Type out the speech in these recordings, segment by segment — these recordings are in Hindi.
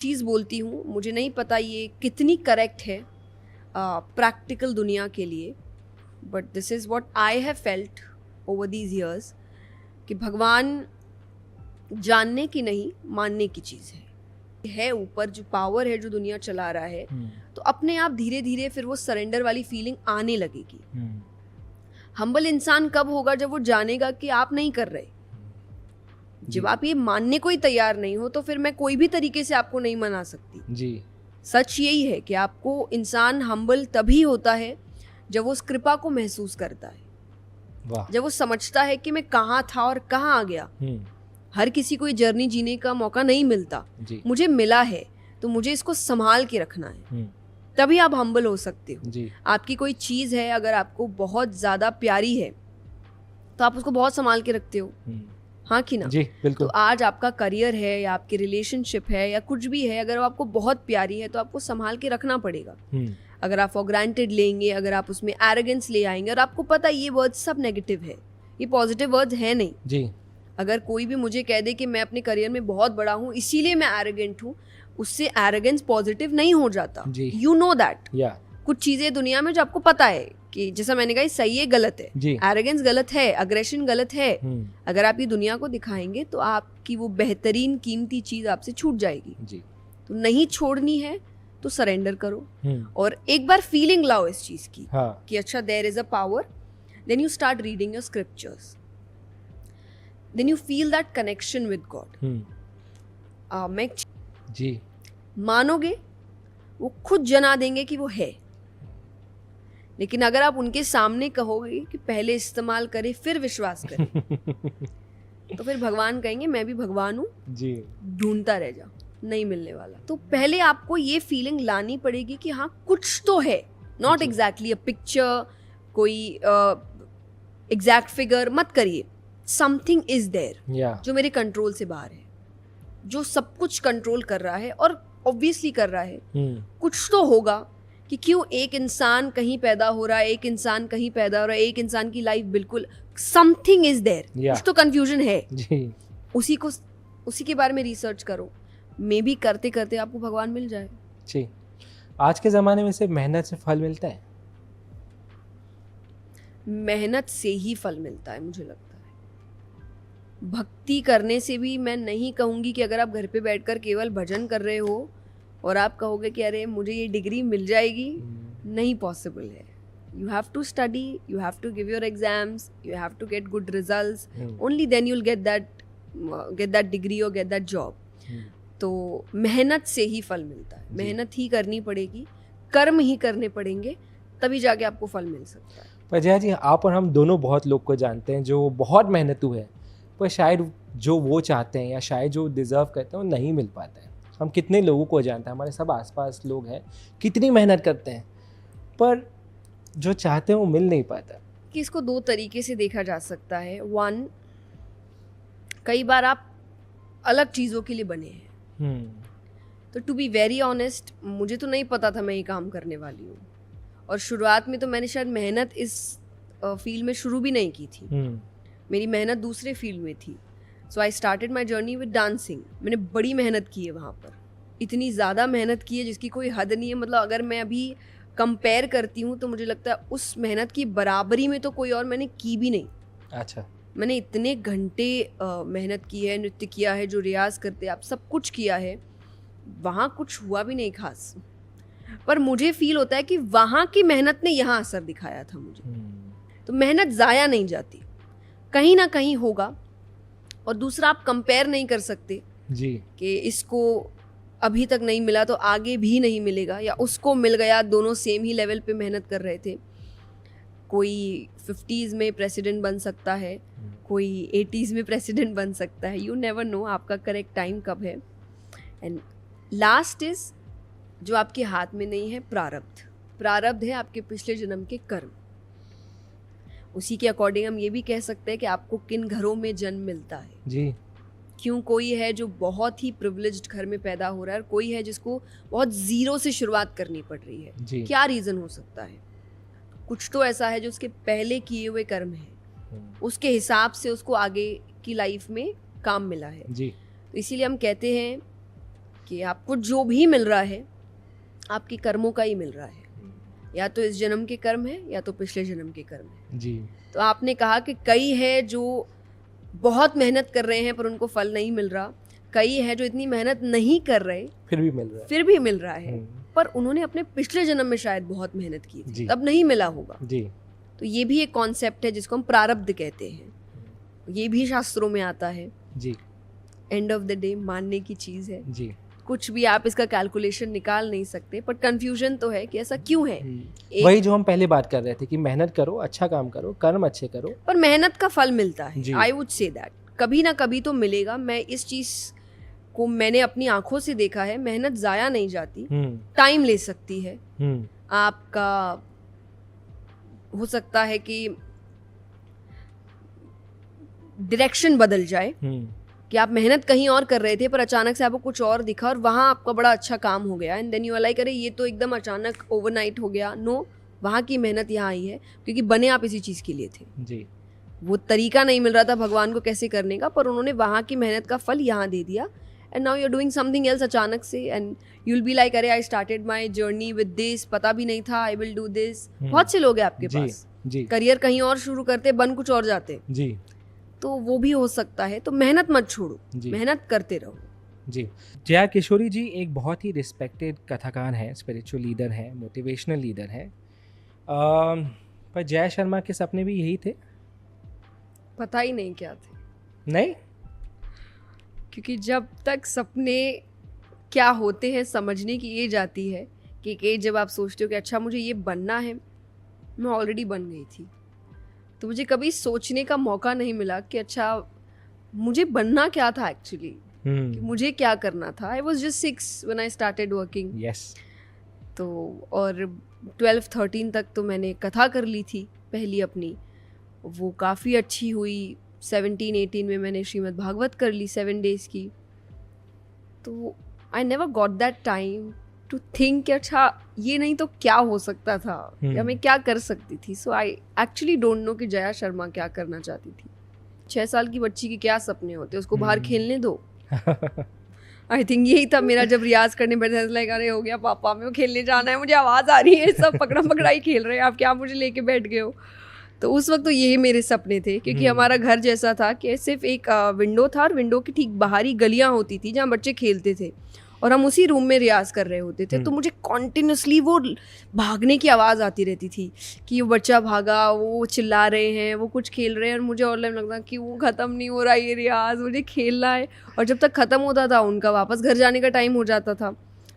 चीज़ बोलती हूँ, मुझे नहीं पता ये कितनी करेक्ट है प्रैक्टिकल दुनिया के लिए, but this is what I have felt over these years कि भगवान जानने की नहीं, मानने की चीज़ है ऊपर जो पावर है, जो दुनिया चला रहा है, तो अपने आप धीरे धीरे फिर वो सरेंडर वाली फीलिंग आने लगेगी। हम्बल इंसान कब होगा? जब वो जानेगा कि आप नहीं कर रहे। जब आप ये मानने को ही तैयार नहीं हो तो फिर मैं कोई भी तरीके से आपको नहीं मना सकती जी। सच यही है कि आपको इंसान हम्बल तभी होता है जब वो उस कृपा को महसूस करता है। वाह। जब वो समझता है कि मैं कहाँ था और कहाँ आ गया। हर किसी को ये जर्नी जीने का मौका नहीं मिलता जी। मुझे मिला है तो मुझे इसको संभाल के रखना है, तभी आप हम्बल हो सकते हो जी। आपकी कोई चीज़ है, अगर आपको बहुत ज़्यादा प्यारी है तो आप उसको बहुत संभाल के रखते हो, हाँ कि ना जी, बिल्कुल। तो आज आपका करियर है या आपकी रिलेशनशिप है या कुछ भी है, अगर वो आपको बहुत प्यारी है तो आपको संभाल के रखना पड़ेगा। अगर आप फॉर ग्रांटेड लेंगे, अगर आप उसमें एरोगेंस ले आएंगे, और आपको पता है ये वर्ड्स सब नेगेटिव है, ये पॉजिटिव वर्ड्स है नहीं जी। अगर कोई भी मुझे कह दे कि मैं अपने करियर में बहुत बड़ा हूँ इसीलिए मैं एरोगेंट हूँ, उससे एरोगेंस पॉजिटिव नहीं हो जाता। यू नो दैट कुछ चीजें दुनिया में जो आपको पता है कि जैसा मैंने कहा सही है गलत है, एरोगेंस गलत है, अग्रेशन गलत है। अगर आप ये दुनिया को दिखाएंगे तो आपकी वो बेहतरीन कीमती चीज आपसे छूट जाएगी जी। तो नहीं छोड़नी है तो सरेंडर करो और एक बार फीलिंग लाओ इस चीज की कि अच्छा there is a power, then you start reading your scriptures, then you feel that connection with God. मैं जी मानोगे वो खुद जना देंगे कि वो है, लेकिन अगर आप उनके सामने कहोगे कि पहले इस्तेमाल करें फिर विश्वास करें तो फिर भगवान कहेंगे मैं भी भगवान हूँ जी, ढूंढता रह जा, नहीं मिलने वाला। तो पहले आपको ये फीलिंग लानी पड़ेगी कि हाँ कुछ तो है, नॉट एग्जैक्टली अ पिक्चर, कोई एग्जैक्ट फिगर मत करिए, समथिंग इज देयर जो मेरे कंट्रोल से बाहर है, जो सब कुछ कंट्रोल कर रहा है और ऑब्वियसली कर रहा है। कुछ तो होगा कि क्यों एक इंसान कहीं पैदा हो रहा है, एक इंसान कहीं पैदा हो रहा है, एक इंसान की लाइफ बिल्कुल, समथिंग इज देयर, कुछ तो कंफ्यूजन है जी। उसी के बारे में रिसर्च करो, मे बी करते करते आपको भगवान मिल जाए जी। आज के ज़माने में सिर्फ मेहनत से फल मिलता है? मेहनत से ही फल मिलता है मुझे लगता है। भक्ति करने से भी मैं नहीं कहूँगी कि अगर आप घर पे बैठकर केवल भजन कर रहे हो और आप कहोगे कि अरे मुझे ये डिग्री मिल जाएगी, नहीं पॉसिबल है। You have to study, you have to give your exams, you have to get good results, only then you will get that degree और गेट दैट जॉब। तो मेहनत से ही फल मिलता है, मेहनत ही करनी पड़ेगी, कर्म ही करने पड़ेंगे, तभी जाके आपको फल मिल सकता है। पर जया जी, आप और हम दोनों बहुत लोग को जानते हैं जो बहुत मेहनतू है, पर शायद जो वो चाहते हैं या शायद जो डिज़र्व करते हैं वो नहीं मिल पाता है। हम कितने लोगों को जानते हैं, हमारे सब आसपास लोग हैं, कितनी मेहनत करते हैं पर जो चाहते हैं वो मिल नहीं पाता। कि इसको दो तरीके से देखा जा सकता है। वन, कई बार आप अलग चीज़ों के लिए बने हैं। तो टू बी वेरी ऑनेस्ट, मुझे तो नहीं पता था मैं ये काम करने वाली हूँ, और शुरुआत में तो मैंने शायद मेहनत इस फील्ड में शुरू भी नहीं की थी। मेरी मेहनत दूसरे फील्ड में थी। So I started my journey with dancing. मैंने बड़ी मेहनत की है वहाँ पर, इतनी ज़्यादा मेहनत की है जिसकी कोई हद नहीं है। मतलब अगर मैं अभी कंपेयर करती हूँ तो मुझे लगता है उस मेहनत की बराबरी में तो कोई और मैंने की भी नहीं। अच्छा। मैंने इतने घंटे मेहनत की है, नृत्य किया है, जो रियाज करते आप सब कुछ किया है, वहाँ कुछ हुआ भी नहीं खास, पर मुझे फील होता है कि वहाँ की मेहनत ने यहाँ असर दिखाया था मुझे। तो मेहनत ज़ाया नहीं जाती, कहीं ना कहीं होगा। और दूसरा, आप कंपेयर नहीं कर सकते जी कि इसको अभी तक नहीं मिला तो आगे भी नहीं मिलेगा, या उसको मिल गया, दोनों सेम ही लेवल पे मेहनत कर रहे थे। कोई 50s में प्रेसिडेंट बन सकता है, कोई 80s में प्रेसिडेंट बन सकता है, यू नेवर नो आपका करेक्ट टाइम कब है। एंड लास्ट इज, जो आपके हाथ में नहीं है, प्रारब्ध। प्रारब्ध है आपके पिछले जन्म के कर्म, उसी के अकॉर्डिंग हम ये भी कह सकते हैं कि आपको किन घरों में जन्म मिलता है जी। क्यों कोई है जो बहुत ही प्रिविलेज्ड घर में पैदा हो रहा है और कोई है जिसको बहुत जीरो से शुरुआत करनी पड़ रही है जी। क्या रीज़न हो सकता है? कुछ तो ऐसा है जो उसके पहले किए हुए कर्म है, उसके हिसाब से उसको आगे की लाइफ में काम मिला है जी। तो इसीलिए हम कहते हैं कि आपको जो भी मिल रहा है आपके कर्मों का ही मिल रहा है, या तो इस जन्म के कर्म है या तो पिछले जन्म के कर्म है जी। तो आपने कहा कि कई है जो बहुत मेहनत कर रहे हैं पर उनको फल नहीं मिल रहा, कई है जो इतनी मेहनत नहीं कर रहे फिर भी मिल रहा है। फिर भी मिल रहा है, पर उन्होंने अपने पिछले जन्म में शायद बहुत मेहनत की थी जी। तब नहीं मिला होगा। जी। तो ये भी एक कॉन्सेप्ट है जिसको हम प्रारब्ध कहते हैं, ये भी शास्त्रों में आता है। जी। एंड ऑफ द डे मानने की चीज़ है, जी। कुछ भी आप इसका कैलकुलेशन निकाल नहीं सकते, पर कंफ्यूजन तो है कि ऐसा क्यों है। वही जो हम पहले बात कर रहे थे कि मेहनत करो, अच्छा काम करो, कर्म अच्छे करो, पर मेहनत का फल मिलता है। जी। आई वुड से दैट कभी ना कभी तो मिलेगा। मैं इस चीज़ को मैंने अपनी आंखों से देखा है, मेहनत ज़ाया नहीं जाती, टाइम ले सकती है। आपका हो सकता है कि डायरेक्शन बदल जाए, कि आप मेहनत कहीं और कर रहे थे पर अचानक से आपको कुछ और दिखा और वहाँ आपका बड़ा अच्छा काम हो गया, and then you are like अरे ये तो एकदम अचानक ओवरनाइट हो गया। नो, वहाँ की मेहनत यहाँ आई है क्योंकि बने आप इसी चीज़ के लिए थे। जी। वो तरीका नहीं मिल रहा था भगवान को कैसे करने का, पर उन्होंने वहाँ की मेहनत का फल यहाँ दे दिया, and now you are doing something else अचानक से, and you will be like अरे I started my journey with this, पता भी नहीं था आई विल डू दिस। बहुत से लोग हैं आपके पास जी। करियर कहीं और शुरू करते बन कुछ और जाते जी। तो वो भी हो सकता है। तो मेहनत मत छोड़ो, मेहनत करते रहो। जी। जया किशोरी जी एक बहुत ही रिस्पेक्टेड कथाकार हैं, स्पिरिचुअल लीडर हैं, मोटिवेशनल लीडर हैं, पर जया शर्मा के सपने भी यही थे? पता ही नहीं क्या थे। नहीं, क्योंकि जब तक सपने क्या होते हैं समझने की एज आती है कि एक एज जब आप सोचते हो कि अच्छा मुझे ये बनना है, मैं ऑलरेडी बन गई थी। तो मुझे कभी सोचने का मौका नहीं मिला कि अच्छा मुझे बनना क्या था एक्चुअली, कि मुझे क्या करना था। I was just 6 when I started working. Yes. तो और 12-13 तक तो मैंने कथा कर ली थी पहली अपनी, वो काफ़ी अच्छी हुई। 17-18 में मैंने श्रीमद् भागवत कर ली 7 days की। तो I never got that time to think कि अच्छा ये नहीं तो क्या हो सकता था, या मैं क्या कर सकती थी। So I actually don't know कि जया शर्मा क्या करना चाहती थी। 6 साल की बच्ची के क्या सपने होते, उसको बाहर खेलने दो। आई थिंक यही था मेरा जब रियाज करने बैठे, लाइक अरे हो गया पापा, मैं खेलने जाना है, मुझे आवाज़ आ रही है, सब पकड़ा पकड़ाई खेल रहे हैं, आप क्या मुझे लेके बैठ गए हो। तो उस वक्त तो यही मेरे सपने थे, क्योंकि हमारा घर जैसा था कि सिर्फ एक विंडो था और विंडो की ठीक बाहरी गलियां होती थी जहाँ बच्चे खेलते थे, और हम उसी रूम में रियाज कर रहे होते थे। तो मुझे कॉन्टिन्यूसली वो भागने की आवाज़ आती रहती थी कि वो बच्चा भागा, वो चिल्ला रहे हैं, वो कुछ खेल रहे हैं, और मुझे और लगता कि वो ख़त्म नहीं हो रहा ये रियाज, मुझे खेलना है। और जब तक ख़त्म होता था उनका वापस घर जाने का टाइम हो जाता था।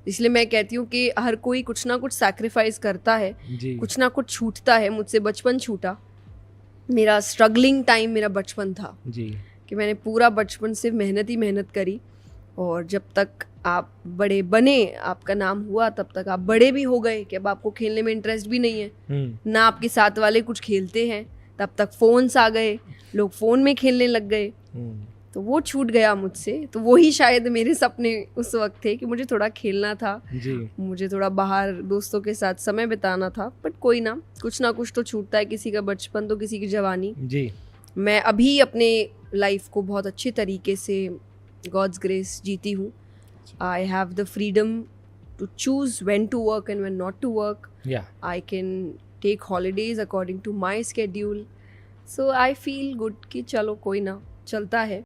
इसलिए मैं कहती हूँ कि हर कोई कुछ ना कुछ सैक्रिफाइस करता है, कुछ ना कुछ छूटता है। मुझसे बचपन छूटा, मेरा स्ट्रगलिंग टाइम मेरा बचपन था जी, कि मैंने पूरा बचपन से मेहनत ही मेहनत करी, और जब तक आप बड़े बने, आपका नाम हुआ, तब तक आप बड़े भी हो गए कि अब आपको खेलने में इंटरेस्ट भी नहीं है, ना आपके साथ वाले कुछ खेलते हैं। तब तक फ़ोन्स आ गए, लोग फ़ोन में खेलने लग गए, तो वो छूट गया मुझसे। तो वही शायद मेरे सपने उस वक्त थे कि मुझे थोड़ा खेलना था जी, मुझे थोड़ा बाहर दोस्तों के साथ समय बिताना था। बट कोई ना कुछ तो छूटता है, किसी का बचपन तो किसी की जवानी जी। मैं अभी अपने लाइफ को बहुत अच्छे तरीके से गॉड्स ग्रेस जीती हूँ। I have the freedom to choose when to work and when not to work. I can take holidays according to my schedule. So I feel good कि चलो कोई ना, चलता है।